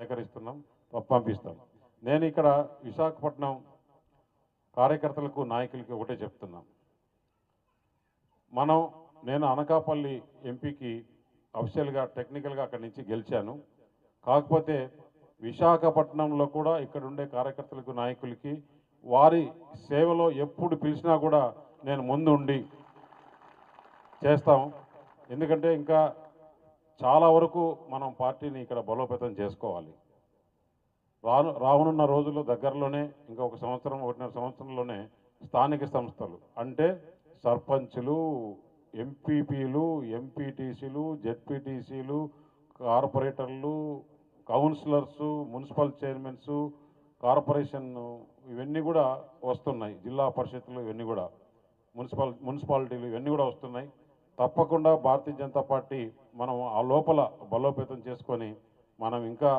సేకరిస్తున్నాం, పంపిస్తాం. నేను ఇక్కడ విశాఖపట్నం కార్యకర్తలకు నాయకులకి ఒకటే చెప్తున్నా. నేను అనకాపల్లి ఎంపీకి అఫీషియల్గా టెక్నికల్గా అక్కడి నుంచి గెలిచాను. కాకపోతే విశాఖపట్నంలో కూడా ఇక్కడ ఉండే కార్యకర్తలకు నాయకులకి వారి సేవలో ఎప్పుడు పిలిచినా కూడా నేను ముందు ఉండి చేస్తాం. ఎందుకంటే ఇంకా చాలా వరకు మనం పార్టీని ఇక్కడ బలోపేతం చేసుకోవాలి. రానున్న రోజుల్లో దగ్గరలోనే ఇంకా ఒక సంవత్సరం 1.5 సంవత్సరంలోనే స్థానిక సంస్థలు అంటే సర్పంచులు, ఎంపీపీలు, ఎంపీటీసీలు, జెడ్పీటీసీలు, కార్పొరేటర్లు, కౌన్సిలర్సు, మున్సిపల్ చైర్మన్స్, కార్పొరేషన్ ఇవన్నీ కూడా వస్తున్నాయి. జిల్లా పరిషత్తులు ఇవన్నీ కూడా మున్సిపాలిటీలు ఇవన్నీ కూడా వస్తున్నాయి. తప్పకుండా భారతీయ జనతా పార్టీ మనం ఆ లోపల బలోపేతం చేసుకొని మనం ఇంకా